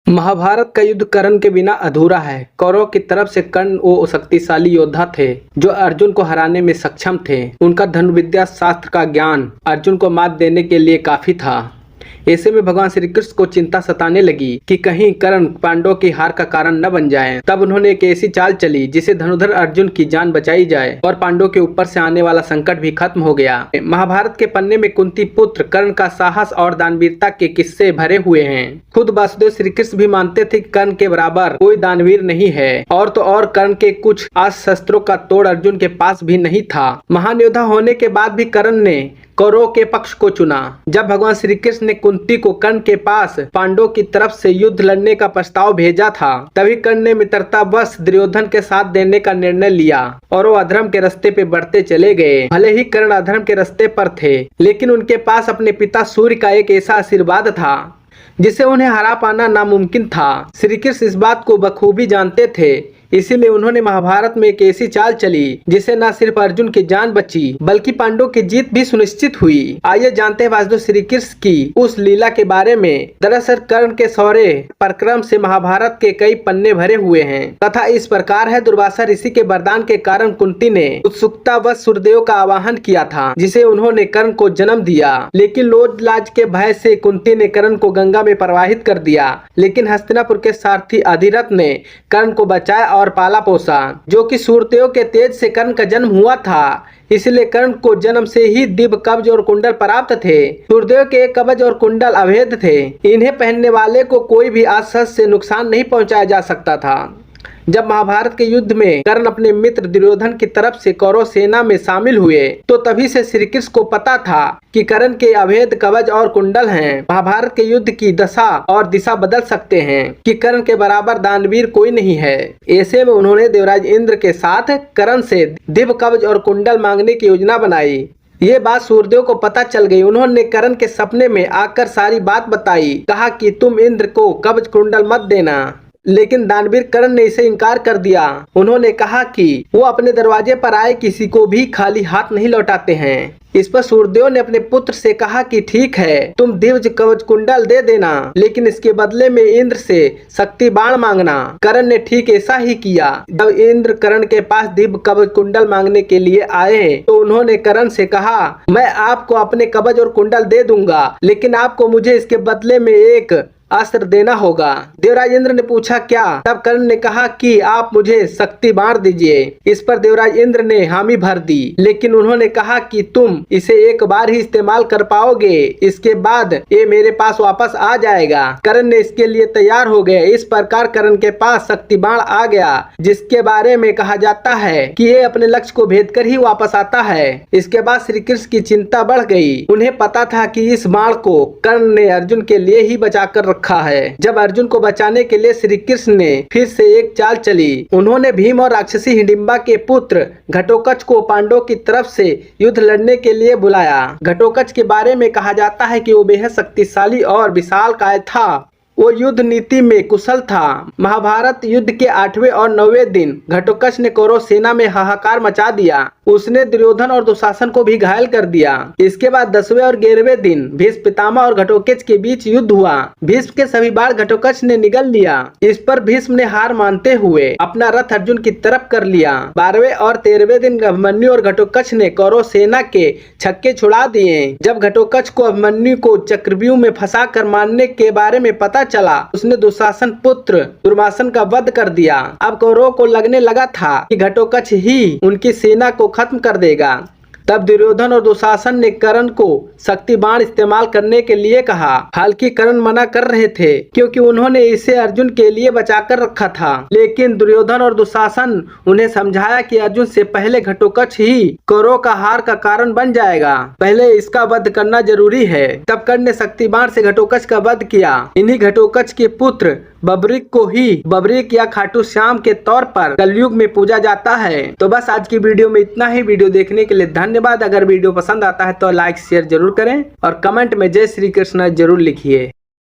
महाभारत का युद्ध कर्ण के बिना अधूरा है। कौरव की तरफ से कर्ण वो शक्तिशाली योद्धा थे जो अर्जुन को हराने में सक्षम थे। उनका धनुर्विद्या शास्त्र का ज्ञान अर्जुन को मात देने के लिए काफी था। ऐसे में भगवान श्री कृष्ण को चिंता सताने लगी कि कहीं कर्ण पांडवों की हार का कारण न बन जाए। तब उन्होंने एक ऐसी चाल चली जिसे धनुधर अर्जुन की जान बचाई जाए और पांडवों के ऊपर से आने वाला संकट भी खत्म हो गया। महाभारत के पन्ने में कुंती पुत्र कर्ण का साहस और दानवीरता के किस्से भरे हुए हैं। खुद वासुदेव श्री कृष्ण भी मानते थे कि कर्ण के बराबर कोई दानवीर नहीं है। और तो और कर्ण के कुछ अस्त्र शस्त्रों का तोड़ अर्जुन के पास भी नहीं था। महान योद्धा होने के बाद भी कर्ण ने कौरवों के पक्ष को चुना। जब भगवान श्री कृष्ण ने कुंती को कर्ण के पास पांडवों की तरफ से युद्ध लड़ने का प्रस्ताव भेजा था, तभी कर्ण ने मित्रतावश दुर्योधन के साथ देने का निर्णय लिया और वो अधर्म के रास्ते पे बढ़ते चले गए। भले ही कर्ण अधर्म के रास्ते पर थे, लेकिन उनके पास अपने पिता सूर्य का एक ऐसा आशीर्वाद था जिसे उन्हें हरा पाना नामुमकिन था। श्री कृष्ण इस बात को बखूबी जानते थे, इसीलिए उन्होंने महाभारत में एक ऐसी चाल चली जिसे न सिर्फ अर्जुन की जान बची बल्कि पांडवों की जीत भी सुनिश्चित हुई। आइए जानते हैं वासुदेव श्री कृष्ण की उस लीला के बारे में। दरअसल कर्ण के शौर्य पराक्रम से महाभारत के कई पन्ने भरे हुए हैं। कथा इस प्रकार है। दुर्वासा ऋषि के वरदान के कारण कुंती ने उत्सुकतावश सूर्यदेव का आवाहन किया था, जिसे उन्होंने कर्ण को जन्म दिया। लेकिन लोज लाज के भय से कुंती ने कर्ण को गंगा में प्रवाहित कर दिया। लेकिन हस्तिनापुर के सारथी अधिरथ ने कर्ण को बचाया और पाला पोसा। जो कि सूर्यदेव के तेज से कर्ण का जन्म हुआ था, इसलिए कर्ण को जन्म से ही दिव्य कवच और कुंडल प्राप्त थे। सूर्यदेव के कवच और कुंडल अभेद थे। इन्हें पहनने वाले को कोई भी अस्त्र से नुकसान नहीं पहुंचाया जा सकता था। जब महाभारत के युद्ध में कर्ण अपने मित्र दुर्योधन की तरफ से कौरव सेना में शामिल हुए, तो तभी से श्री कृष्ण को पता था कि कर्ण के अभेद कवच और कुंडल हैं। महाभारत के युद्ध की दशा और दिशा बदल सकते हैं कि कर्ण के बराबर दानवीर कोई नहीं है। ऐसे में उन्होंने देवराज इंद्र के साथ कर्ण से दिव्य कवच और कुंडल मांगने की योजना बनाई। ये बात सूर्यदेव को पता चल गई। उन्होंने कर्ण के सपने में आकर सारी बात बताई। कहा कि तुम इंद्र को कवच कुंडल मत देना, लेकिन दानवीर कर्ण ने इसे इनकार कर दिया। उन्होंने कहा कि वो अपने दरवाजे पर आए किसी को भी खाली हाथ नहीं लौटाते हैं। इस पर सूर्यदेव ने अपने पुत्र से कहा कि ठीक है, तुम दिव्य कवच कुंडल दे देना, लेकिन इसके बदले में इंद्र से शक्ति बाण मांगना। कर्ण ने ठीक ऐसा ही किया। जब इंद्र कर्ण के पास दिव्य कवच कुंडल मांगने के लिए आए, तो उन्होंने कर्ण से कहा, मैं आपको अपने कवच और कुंडल दे दूंगा, लेकिन आपको मुझे इसके बदले में एक अस्त्र देना होगा। देवराज इंद्र ने पूछा क्या? तब कर्ण ने कहा कि आप मुझे शक्ति बाण दीजिए। इस पर देवराज इंद्र ने हामी भर दी, लेकिन उन्होंने कहा कि तुम इसे एक बार ही इस्तेमाल कर पाओगे, इसके बाद ये मेरे पास वापस आ जाएगा। कर्ण ने इसके लिए तैयार हो गए। इस प्रकार कर्ण के पास शक्ति बाण आ गया, जिसके बारे में कहा जाता है कि ये अपने लक्ष्य को भेद कर ही वापस आता है। इसके बाद श्री कृष्ण की चिंता बढ़ गई। उन्हें पता था कि इस बाण को कर्ण ने अर्जुन के लिए ही बचा कर रखा है। जब अर्जुन को बचाने के लिए श्री कृष्ण ने फिर से एक चाल चली। उन्होंने भीम और राक्षसी हिडिंबा के पुत्र घटोत्कच को पांडवों की तरफ से युद्ध लड़ने के लिए बुलाया। घटोत्कच के बारे में कहा जाता है कि वो बेहद शक्तिशाली और विशालकाय था। वो युद्ध नीति में कुशल था। महाभारत युद्ध के 8वें और 9वें दिन घटोत्कच ने कौरव सेना में हाहाकार मचा दिया। उसने दुर्योधन और दुशासन को भी घायल कर दिया। इसके बाद 10वें और 11वें दिन भीष्म पितामह और घटोत्कच के बीच युद्ध हुआ। भीष्म के सभी बाण घटोत्कच ने निगल लिया। इस पर भीष्म ने हार मानते हुए अपना रथ अर्जुन की तरफ कर लिया। 12वें और 13वें दिन अभिमन्यु और घटोत्कच ने कौरव सेना के छक्के छुड़ा दिए। जब घटोत्कच को अभिमन्यु को चक्रव्यूह में फंसा कर मारने के बारे में पता चला, उसने दुशासन पुत्र दुर्वासन का वध कर दिया। अब कौरवों को लगने लगा था कि घटोत्कच ही उनकी सेना को खत्म कर देगा। तब दुर्योधन और दुशासन ने कर्ण को शक्ति बाण इस्तेमाल करने के लिए कहा। हालांकि कर्ण मना कर रहे थे, क्योंकि उन्होंने इसे अर्जुन के लिए बचा कर रखा था। लेकिन दुर्योधन और दुशासन उन्हें समझाया कि अर्जुन से पहले घटोत्कच ही कौरवों का हार का कारण बन जाएगा, पहले इसका वध करना जरूरी है। तब कर्ण ने शक्ति बाण से घटोत्कच का वध किया। इन्हीं घटोत्कच के पुत्र बब्रिक को ही बब्रिक या खाटू श्याम के तौर पर कलयुग में पूजा जाता है। तो बस आज की वीडियो में इतना ही। वीडियो देखने के लिए धन्यवाद। अगर वीडियो पसंद आता है तो लाइक शेयर जरूर करें और कमेंट में जय श्री कृष्ण जरूर लिखिए।